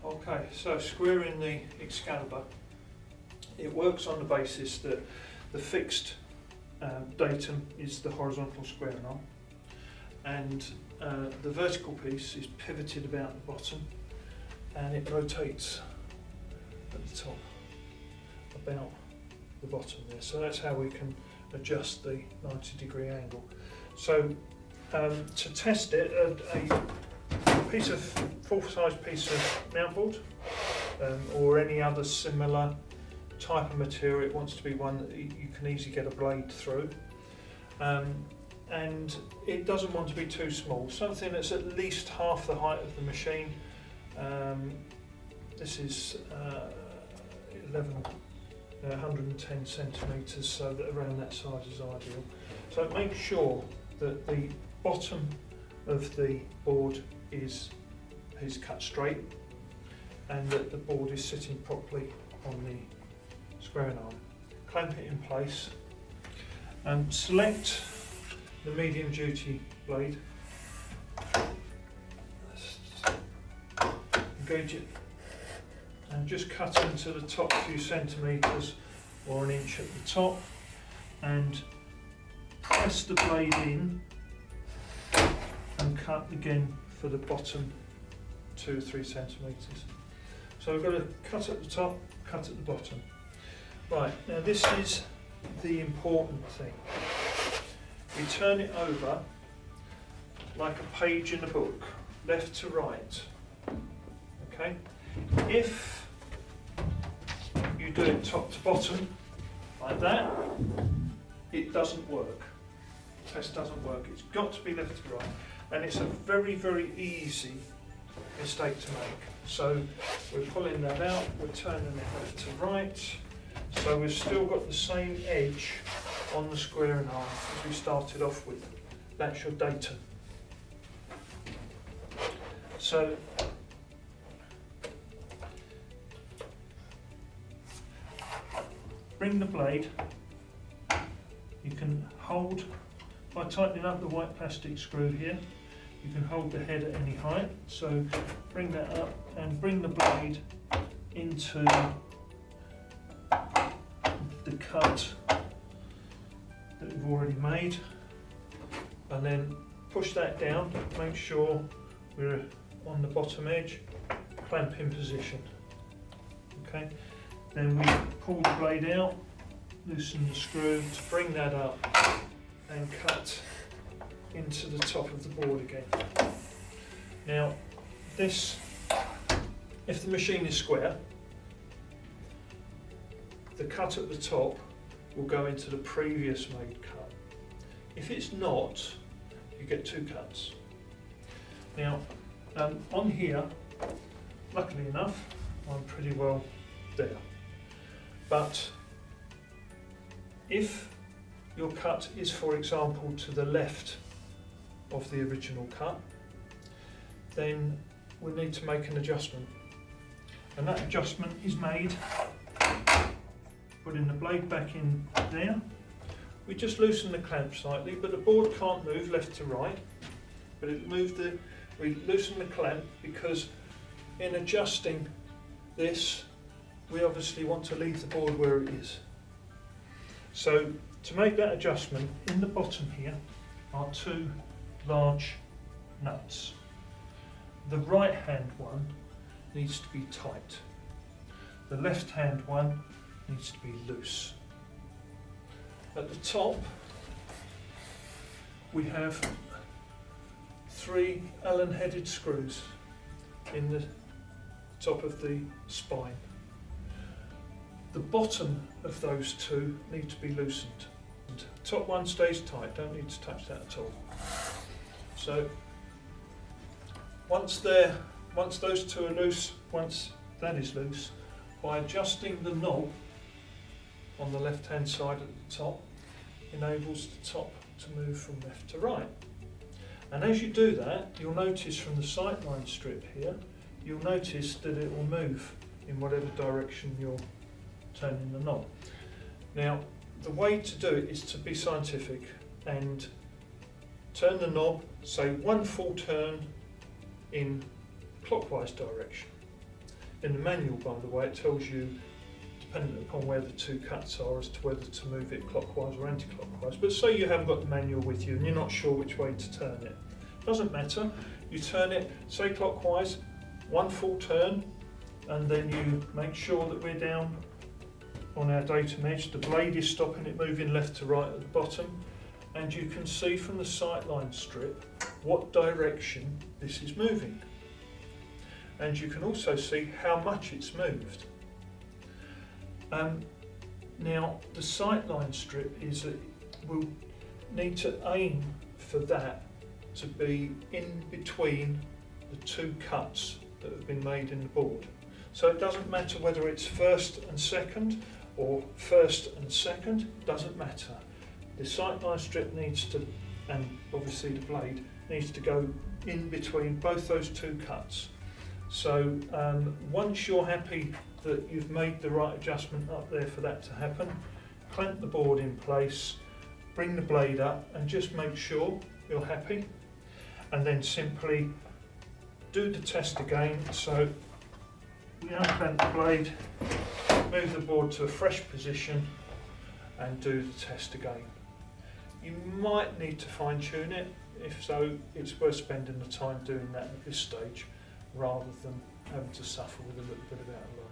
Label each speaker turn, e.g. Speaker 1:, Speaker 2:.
Speaker 1: Okay, so squaring the Excalibur, it works on the basis that the fixed datum is the horizontal squaring arm, and the vertical piece is pivoted about the bottom, and it rotates at the top about the bottom there. So that's how we can adjust the 90-degree angle. So to test it, a piece of full-size piece of mount board or any other similar type of material. It wants to be one that you can easily get a blade through, and it doesn't want to be too small. Something that's at least half the height of the machine. This is 110 centimetres, so that around that size is ideal. So make sure that the bottom of the board is cut straight, and that the board is sitting properly on the squaring arm. Clamp it in place, and select the medium duty blade, engage it, and just cut into the top few centimetres or an inch at the top, and press the blade in and cut again for the bottom 2 or 3 centimetres. So we've got to cut at the top, cut at the bottom. Right, now this is the important thing. We turn it over like a page in a book, left to right. Okay? If you do it top to bottom, like that, it doesn't work. The test doesn't work. It's got to be left to right. And it's a very, very easy mistake to make. So we're pulling that out, we're turning it left to right. So we've still got the same edge on the squaring arm as we started off with. That's your datum. So bring the blade, you can hold, by tightening up the white plastic screw here, you can hold the head at any height. So bring that up and bring the blade into the cut that we've already made, and then push that down, make sure we're on the bottom edge, clamp in position. Okay, then we pull the blade out, loosen the screw to bring that up and cut into the top of the board again. Now this, if the machine is square, the cut at the top will go into the previous made cut. If it's not, you get 2 cuts. Now on here, luckily enough, I'm pretty well there. But if your cut is, for example, to the left of the original cut, then we need to make an adjustment. And that adjustment is made putting the blade back in there. We just loosen the clamp slightly, but the board can't move left to right. But we loosen the clamp because in adjusting this, we obviously want to leave the board where it is. So to make that adjustment, in the bottom here are 2 large nuts. The right hand one needs to be tight. The left hand one needs to be loose. At the top we have 3 Allen headed screws in the top of the spine. The bottom of those 2 need to be loosened. The top one stays tight, don't need to touch that at all. So once those 2 are loose, once that is loose, by adjusting the knob on the left hand side at the top, enables the top to move from left to right. And as you do that, you'll notice from the sightline strip here, you'll notice that it will move in whatever direction you're turning the knob. Now, the way to do it is to be scientific and turn the knob, say 1 full turn in clockwise direction. In the manual, by the way, it tells you, depending upon where the two cuts are, as to whether to move it clockwise or anti-clockwise. But say you haven't got the manual with you and you're not sure which way to turn it. Doesn't matter. You turn it, say clockwise, one full turn, and then you make sure that we're down on our datum edge. The blade is stopping it moving left to right at the bottom, and you can see from the sightline strip what direction this is moving. And you can also see how much it's moved. Now, the sightline strip is that we'll need to aim for that to be in between the two cuts that have been made in the board. So it doesn't matter whether it's first and second or first and second, doesn't matter. The sightline strip needs to, and obviously the blade, needs to go in between both those two cuts. So once you're happy that you've made the right adjustment up there for that to happen, clamp the board in place, bring the blade up and just make sure you're happy, and then simply do the test again. So we unclamp the blade, move the board to a fresh position and do the test again. You might need to fine tune it. If so, it's worth spending the time doing that at this stage rather than having to suffer with a little bit of out of line.